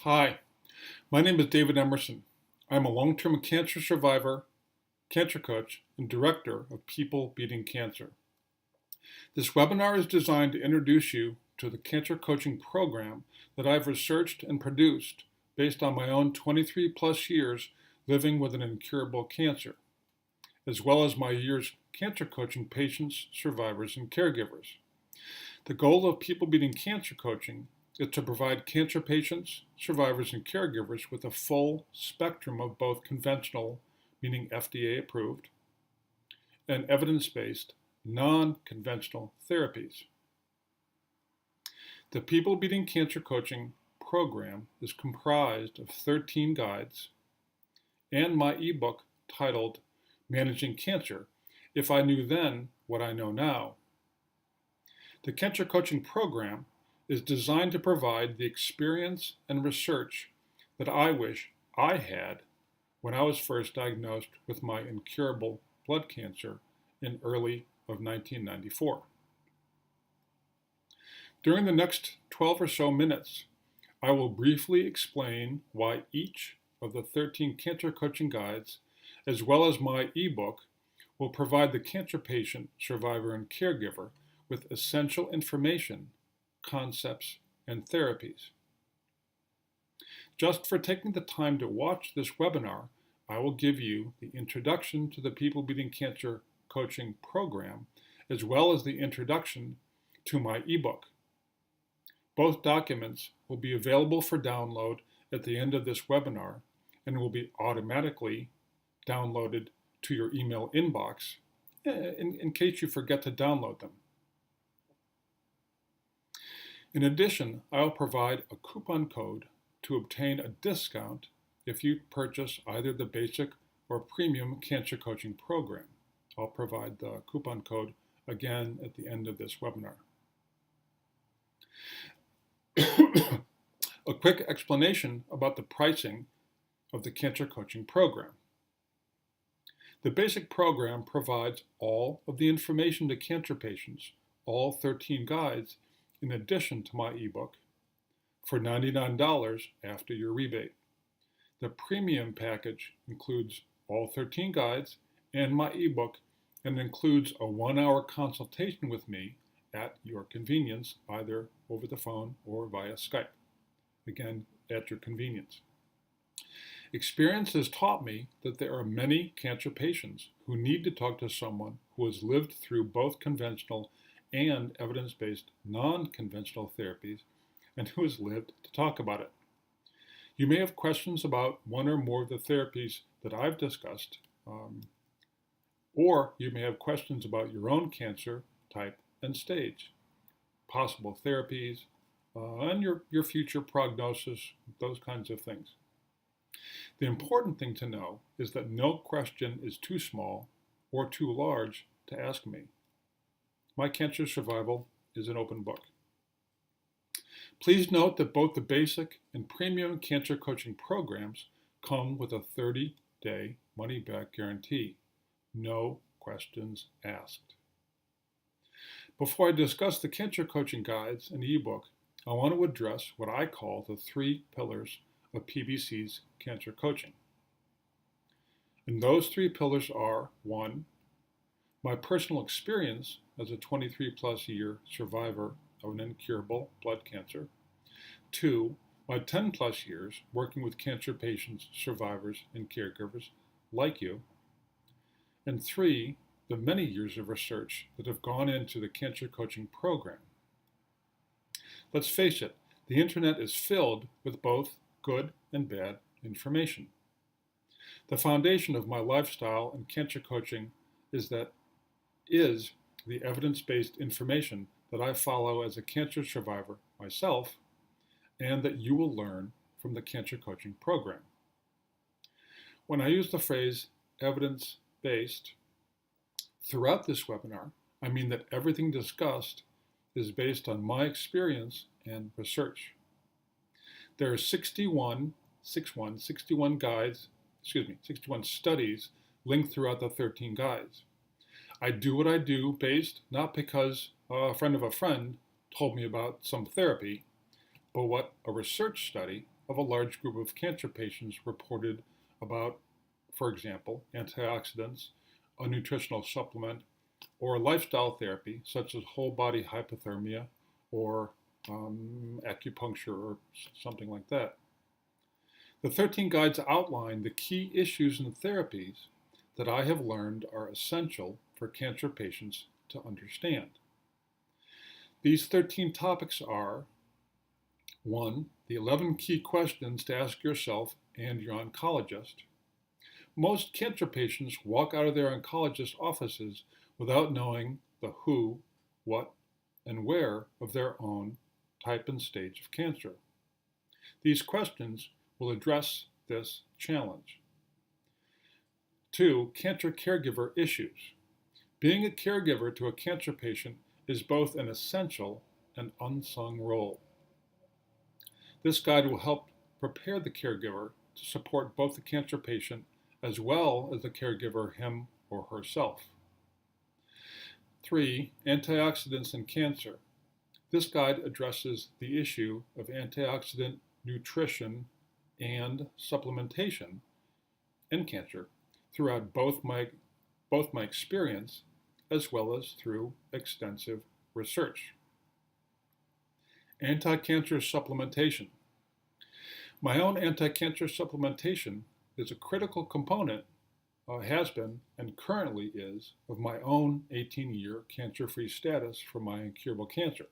Hi, my name is David Emerson. I'm a long-term cancer survivor, cancer coach, and director of People Beating Cancer. This webinar is designed to introduce you to the cancer coaching program that I've researched and produced based on my own 23 plus years living with an incurable cancer, as well as my years cancer coaching patients, survivors, and caregivers. The goal of People Beating Cancer coaching is to provide cancer patients, survivors, and caregivers with a full spectrum of both conventional, meaning FDA approved, and evidence-based, non-conventional therapies. The People Beating Cancer coaching program is comprised of 13 guides and my ebook titled Managing Cancer, If I Knew Then What I Know Now. The cancer coaching program is designed to provide the experience and research that I wish I had when I was first diagnosed with my incurable blood cancer in early of 1994. During the next 12 or so minutes, I will briefly explain why each of the 13 cancer coaching guides, as well as my ebook, will provide the cancer patient, survivor, and caregiver with essential information, concepts, and therapies. Just for taking the time to watch this webinar, I will give you the introduction to the People Beating Cancer coaching program, as well as the introduction to my ebook. Both documents will be available for download at the end of this webinar and will be automatically downloaded to your email inbox in case you forget to download them. In addition, I'll provide a coupon code to obtain a discount if you purchase either the basic or premium cancer coaching program. I'll provide the coupon code again at the end of this webinar. A quick explanation about the pricing of the cancer coaching program. The basic program provides all of the information to cancer patients, all 13 guides, in addition to my ebook, for $99 after your rebate. The premium package includes all 13 guides and my ebook, and includes a 1-hour consultation with me at your convenience, either over the phone or via Skype. Again, at your convenience. Experience has taught me that there are many cancer patients who need to talk to someone who has lived through both conventional and evidence-based non-conventional therapies and who has lived to talk about it. You may have questions about one or more of the therapies that I've discussed, or you may have questions about your own cancer type and stage, possible therapies, and your future prognosis, those kinds of things. The important thing to know is that no question is too small or too large to ask me. My cancer survival is an open book. Please note that both the basic and premium cancer coaching programs come with a 30-day money-back guarantee. No questions asked. Before I discuss the cancer coaching guides and ebook, I want to address what I call the 3 pillars of PBC's cancer coaching. And those 3 pillars are: 1, my personal experience as a 23 plus year survivor of an incurable blood cancer; 2, my 10 plus years working with cancer patients, survivors, and caregivers like you; and 3, the many years of research that have gone into the cancer coaching program. Let's face it, the internet is filled with both good and bad information. The foundation of my lifestyle and cancer coaching is the evidence-based information that I follow as a cancer survivor myself, and that you will learn from the cancer coaching program. When I use the phrase evidence-based throughout this webinar, I mean that everything discussed is based on my experience and research. There are 61 studies linked throughout the 13 guides. I do what I do based not because a friend of a friend told me about some therapy, but what a research study of a large group of cancer patients reported about, for example, antioxidants, a nutritional supplement, or a lifestyle therapy such as whole body hypothermia or acupuncture or something like that. The 13 guides outline the key issues and therapies that I have learned are essential for cancer patients to understand. These 13 topics are: 1. The 11 key questions to ask yourself and your oncologist. Most cancer patients walk out of their oncologist offices without knowing the who, what, and where of their own type and stage of cancer. These questions will address this challenge. 2. Cancer caregiver issues. Being a caregiver to a cancer patient is both an essential and unsung role. This guide will help prepare the caregiver to support both the cancer patient as well as the caregiver him or herself. 3. Antioxidants in cancer. This guide addresses the issue of antioxidant nutrition and supplementation in cancer throughout both my experience as well as through extensive research. Anti-cancer supplementation. My own anti-cancer supplementation is a critical component, has been and currently is, of my own 18-year cancer-free status for my incurable cancer.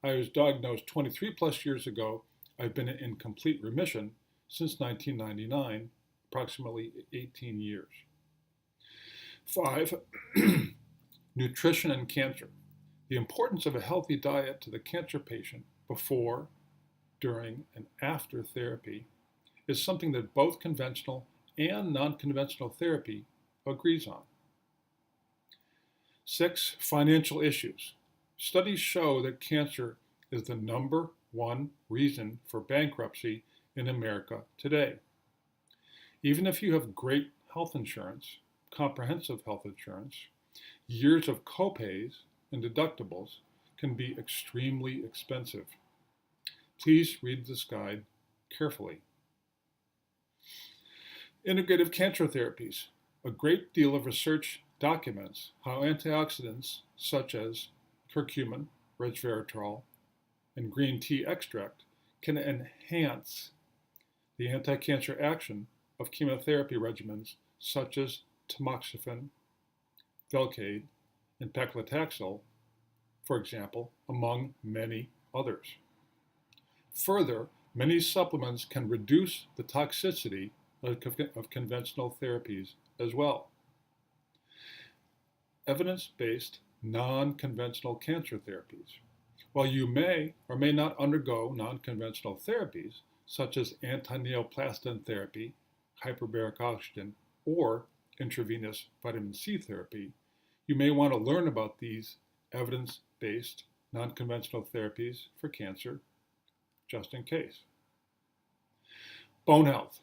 I was diagnosed 23 plus years ago. I've been in complete remission since 1999, approximately 18 years. 5. Nutrition and cancer. The importance of a healthy diet to the cancer patient before, during, and after therapy is something that both conventional and non-conventional therapy agrees on. 6. Financial issues. Studies show that cancer is the number one reason for bankruptcy in America today. Even if you have great health insurance, comprehensive health insurance, years of copays and deductibles can be extremely expensive. Please read this guide carefully. Integrative cancer therapies. A great deal of research documents how antioxidants such as curcumin, resveratrol, and green tea extract can enhance the anti-cancer action of chemotherapy regimens such as tamoxifen, Velcade, and paclitaxel, for example, among many others. Further, many supplements can reduce the toxicity of conventional therapies as well. Evidence-based, non-conventional cancer therapies. While you may or may not undergo non-conventional therapies, such as anti-neoplastin therapy, hyperbaric oxygen, or intravenous vitamin C therapy, you may want to learn about these evidence-based, non-conventional therapies for cancer, just in case. Bone health.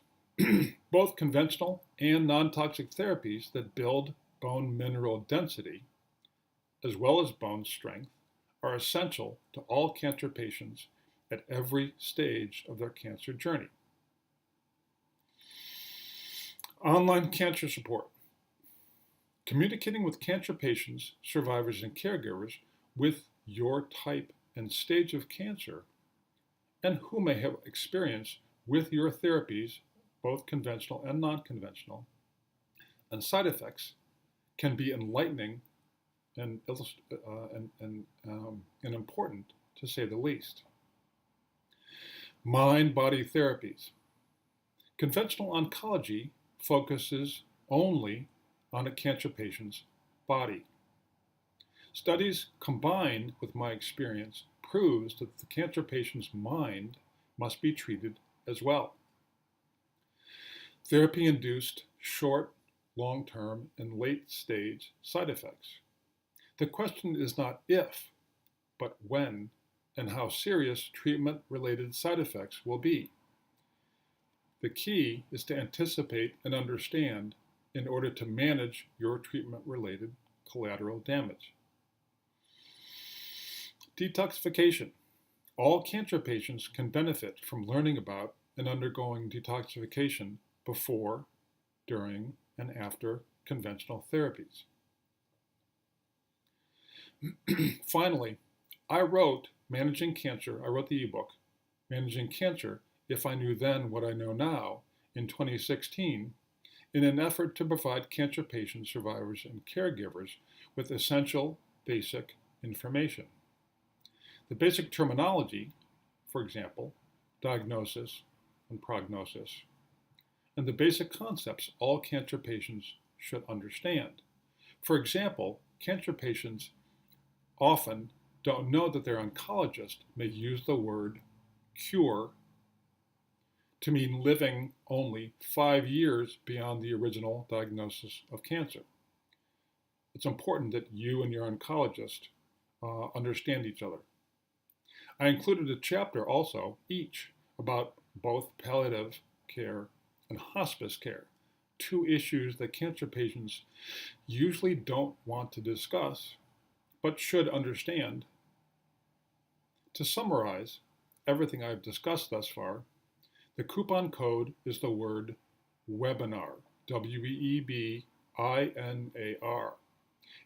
Both conventional and non-toxic therapies that build bone mineral density, as well as bone strength, are essential to all cancer patients at every stage of their cancer journey. Online cancer support. Communicating with cancer patients, survivors, and caregivers with your type and stage of cancer, and who may have experience with your therapies, both conventional and non-conventional, and side effects, can be enlightening and important, to say the least. Mind-body therapies. Conventional oncology focuses only on a cancer patient's body. Studies combined with my experience proves that the cancer patient's mind must be treated as well. Therapy-induced short, long-term, and late-stage side effects. The question is not if, but when and how serious treatment-related side effects will be. The key is to anticipate and understand in order to manage your treatment-related collateral damage. Detoxification. All cancer patients can benefit from learning about and undergoing detoxification before, during, and after conventional therapies. Finally, I wrote the ebook, Managing Cancer If I Knew Then What I Know Now, in 2016, in an effort to provide cancer patients, survivors, and caregivers with essential basic information. The basic terminology, for example, diagnosis and prognosis, and the basic concepts all cancer patients should understand. For example, cancer patients often don't know that their oncologist may use the word cure to mean living only 5 years beyond the original diagnosis of cancer. It's important that you and your oncologist understand each other. I included a chapter also, each, about both palliative care and hospice care, two issues that cancer patients usually don't want to discuss, but should understand. To summarize everything I've discussed thus far, the coupon code is the word webinar, WEBINAR.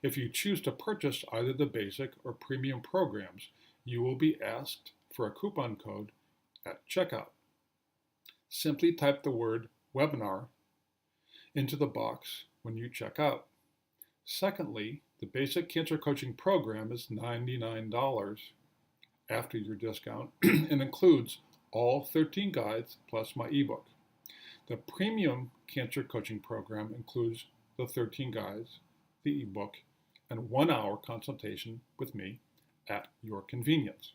If you choose to purchase either the basic or premium programs, you will be asked for a coupon code at checkout. Simply type the word webinar into the box when you check out. Secondly, the basic cancer coaching program is $99 after your discount and includes all 13 guides plus my ebook. The premium cancer coaching program includes the 13 guides, the ebook, and 1-hour consultation with me at your convenience.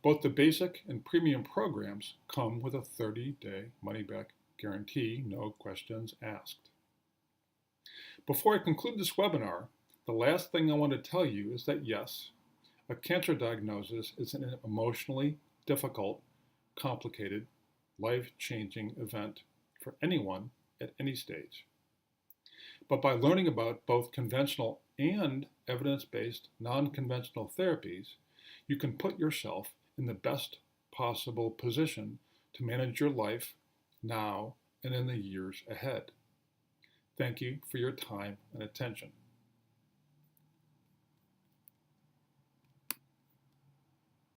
Both the basic and premium programs come with a 30-day money-back guarantee, no questions asked. Before I conclude this webinar, the last thing I want to tell you is that yes, a cancer diagnosis is an emotionally difficult, complicated, life-changing event for anyone at any stage. But by learning about both conventional and evidence-based non-conventional therapies, you can put yourself in the best possible position to manage your life now and in the years ahead. Thank you for your time and attention.